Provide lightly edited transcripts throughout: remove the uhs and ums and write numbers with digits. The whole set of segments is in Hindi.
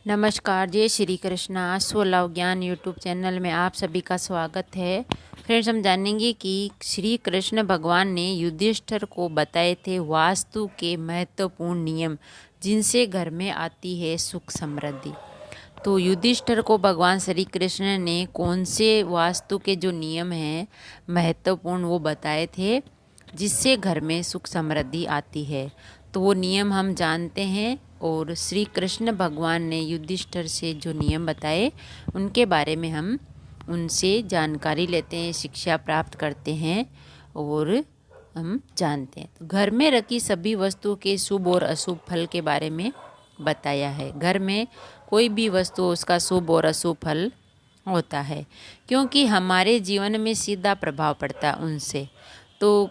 नमस्कार, जय श्री कृष्णा। स्वलव ज्ञान यूट्यूब चैनल में आप सभी का स्वागत है। फ्रेंड्स, हम जानेंगे कि श्री कृष्ण भगवान ने युधिष्ठिर को बताए थे वास्तु के महत्वपूर्ण नियम, जिनसे घर में आती है सुख समृद्धि। तो युधिष्ठिर को भगवान श्री कृष्ण ने कौन से वास्तु के जो नियम हैं महत्वपूर्ण वो बताए थे, जिससे घर में सुख समृद्धि आती है। तो वो नियम हम जानते हैं और श्री कृष्ण भगवान ने युधिष्ठिर से जो नियम बताए उनके बारे में हम उनसे जानकारी लेते हैं, शिक्षा प्राप्त करते हैं और हम जानते हैं। तो घर में रखी सभी वस्तुओं के शुभ और अशुभ फल के बारे में बताया है। घर में कोई भी वस्तु उसका शुभ और अशुभ फल होता है, क्योंकि हमारे जीवन में सीधा प्रभाव पड़ता है उनसे। तो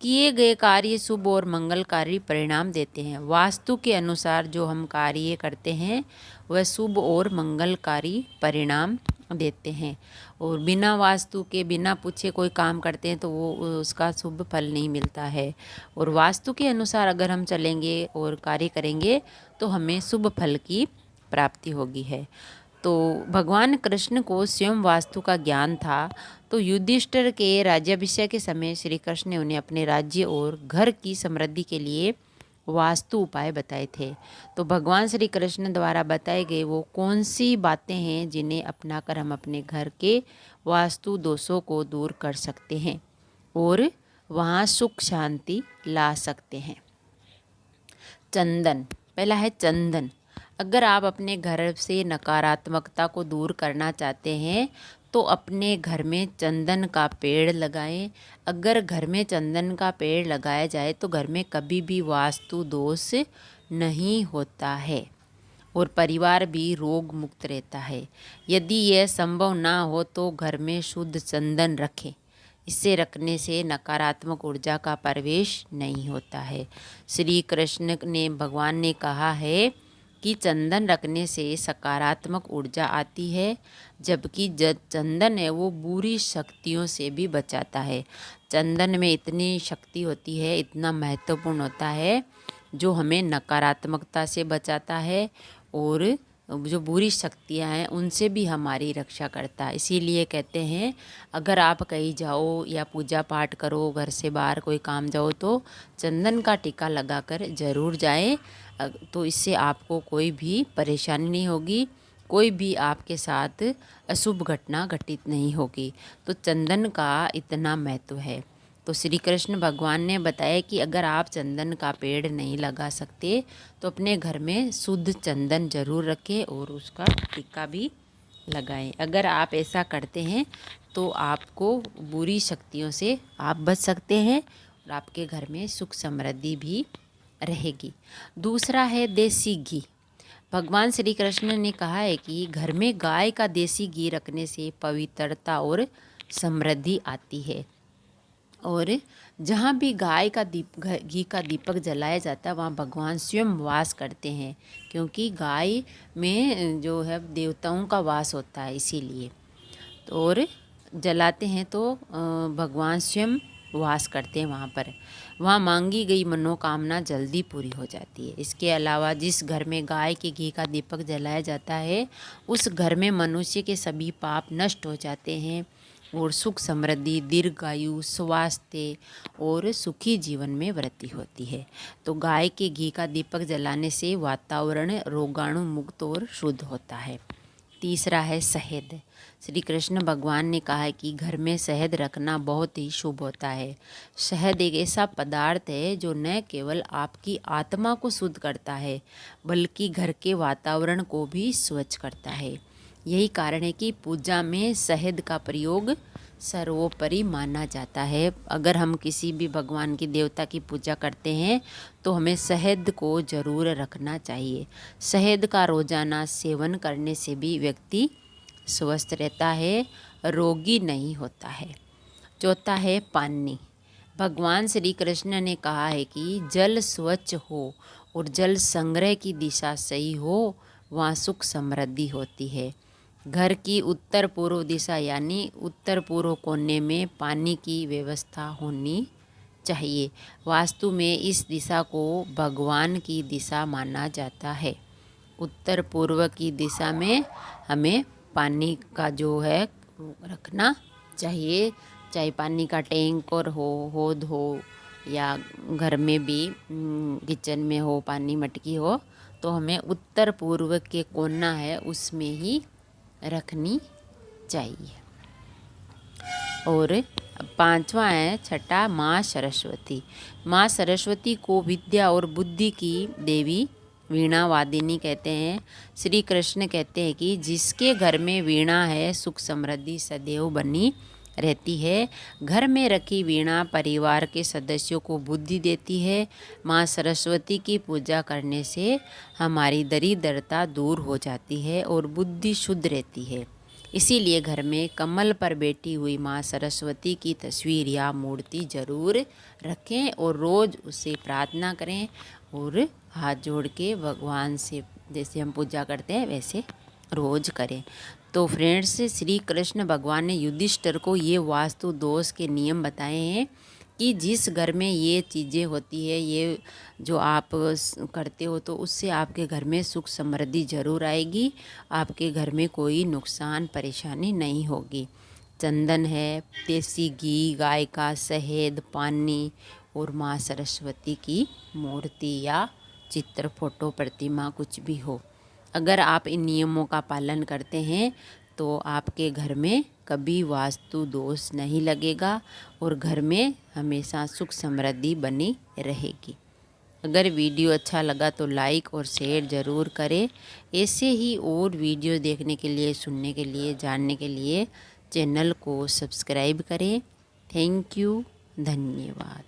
किए गए कार्य शुभ और मंगलकारी परिणाम देते हैं। वास्तु के अनुसार जो हम कार्य करते हैं वह शुभ और मंगलकारी परिणाम देते हैं, और बिना वास्तु के बिना पूछे कोई काम करते हैं तो वो उसका शुभ फल नहीं मिलता है। और वास्तु के अनुसार अगर हम चलेंगे और कार्य करेंगे तो हमें शुभ फल की प्राप्ति होगी है। तो भगवान कृष्ण को स्वयं वास्तु का ज्ञान था। तो युधिष्ठिर के राज्याभिषेक के समय श्री कृष्ण ने उन्हें अपने राज्य और घर की समृद्धि के लिए वास्तु उपाय बताए थे। तो भगवान श्री कृष्ण द्वारा बताए गए वो कौन सी बातें हैं जिन्हें अपनाकर हम अपने घर के वास्तु दोषों को दूर कर सकते हैं और वहाँ सुख शांति ला सकते हैं। चंदन, पहला है चंदन। अगर आप अपने घर से नकारात्मकता को दूर करना चाहते हैं तो अपने घर में चंदन का पेड़ लगाएं। अगर घर में चंदन का पेड़ लगाया जाए तो घर में कभी भी वास्तु दोष नहीं होता है और परिवार भी रोग मुक्त रहता है। यदि यह संभव ना हो तो घर में शुद्ध चंदन रखें। इसे रखने से नकारात्मक ऊर्जा का प्रवेश नहीं होता है। श्री कृष्ण ने भगवान ने कहा है कि चंदन रखने से सकारात्मक ऊर्जा आती है, जबकि चंदन है वो बुरी शक्तियों से भी बचाता है। चंदन में इतनी शक्ति होती है, इतना महत्वपूर्ण होता है, जो हमें नकारात्मकता से बचाता है और जो बुरी शक्तियाँ हैं उनसे भी हमारी रक्षा करता है। इसीलिए कहते हैं अगर आप कहीं जाओ या पूजा पाठ करो, घर से बाहर कोई काम जाओ तो चंदन का टीका लगाकर ज़रूर जाएं। तो इससे आपको कोई भी परेशानी नहीं होगी, कोई भी आपके साथ अशुभ घटना घटित नहीं होगी। तो चंदन का इतना महत्व है। तो श्री कृष्ण भगवान ने बताया कि अगर आप चंदन का पेड़ नहीं लगा सकते तो अपने घर में शुद्ध चंदन जरूर रखें और उसका टीका भी लगाएं। अगर आप ऐसा करते हैं तो आपको बुरी शक्तियों से आप बच सकते हैं और आपके घर में सुख समृद्धि भी रहेगी। दूसरा है देसी घी। भगवान श्री कृष्ण ने कहा है कि घर में गाय का देसी घी रखने से पवित्रता और समृद्धि आती है। और जहाँ भी गाय का घी का दीपक जलाया जाता है वहाँ भगवान स्वयं वास करते हैं, क्योंकि गाय में जो है देवताओं का वास होता है, इसीलिए तो और जलाते हैं तो भगवान स्वयं वास करते हैं वहाँ पर। वहाँ मांगी गई मनोकामना जल्दी पूरी हो जाती है। इसके अलावा जिस घर में गाय के घी का दीपक जलाया जाता है उस घर में मनुष्य के सभी पाप नष्ट हो जाते हैं और सुख समृद्धि, दीर्घायु, स्वास्थ्य और सुखी जीवन में वृद्धि होती है। तो गाय के घी का दीपक जलाने से वातावरण रोगाणु मुक्त और शुद्ध होता है। तीसरा है शहद। श्री कृष्ण भगवान ने कहा है कि घर में शहद रखना बहुत ही शुभ होता है। शहद एक ऐसा पदार्थ है जो न केवल आपकी आत्मा को शुद्ध करता है बल्कि घर के वातावरण को भी स्वच्छ करता है। यही कारण है कि पूजा में शहद का प्रयोग सर्वोपरि माना जाता है। अगर हम किसी भी भगवान की देवता की पूजा करते हैं तो हमें शहद को जरूर रखना चाहिए। शहद का रोजाना सेवन करने से भी व्यक्ति स्वस्थ रहता है, रोगी नहीं होता है। चौथा है पानी। भगवान श्री कृष्ण ने कहा है कि जल स्वच्छ हो और जल संग्रह की दिशा सही हो, वहाँ सुख समृद्धि होती है। घर की उत्तर पूर्व दिशा यानी उत्तर पूर्व कोने में पानी की व्यवस्था होनी चाहिए। वास्तु में इस दिशा को भगवान की दिशा माना जाता है। उत्तर पूर्व की दिशा में हमें पानी का जो है रखना चाहिए। चाहे पानी का टैंक और होद हो या घर में भी किचन में हो, पानी मटकी हो, तो हमें उत्तर पूर्व के कोना है उसमें ही रखनी चाहिए। और पांचवा है छठा, माँ सरस्वती। माँ सरस्वती को विद्या और बुद्धि की देवी वीणा वादिनी कहते हैं। श्री कृष्ण कहते हैं कि जिसके घर में वीणा है सुख समृद्धि सदैव बनी रहती है। घर में रखी वीणा परिवार के सदस्यों को बुद्धि देती है। माँ सरस्वती की पूजा करने से हमारी दरिद्रता दूर हो जाती है और बुद्धि शुद्ध रहती है। इसीलिए घर में कमल पर बैठी हुई माँ सरस्वती की तस्वीर या मूर्ति जरूर रखें और रोज़ उसे प्रार्थना करें और हाथ जोड़ के भगवान से जैसे हम पूजा करते हैं वैसे रोज़ करें। तो फ्रेंड्स, श्री कृष्ण भगवान ने युधिष्ठिर को ये वास्तु दोष के नियम बताए हैं कि जिस घर में ये चीज़ें होती है, ये जो आप करते हो, तो उससे आपके घर में सुख समृद्धि जरूर आएगी। आपके घर में कोई नुकसान परेशानी नहीं होगी। चंदन है, देसी घी, गाय का शहद, पानी और माँ सरस्वती की मूर्ति या चित्र, फोटो, प्रतिमा कुछ भी हो, अगर आप इन नियमों का पालन करते हैं तो आपके घर में कभी वास्तु दोष नहीं लगेगा और घर में हमेशा सुख समृद्धि बनी रहेगी। अगर वीडियो अच्छा लगा तो लाइक और शेयर ज़रूर करें। ऐसे ही और वीडियो देखने के लिए, सुनने के लिए, जानने के लिए चैनल को सब्सक्राइब करें। थैंक यू, धन्यवाद।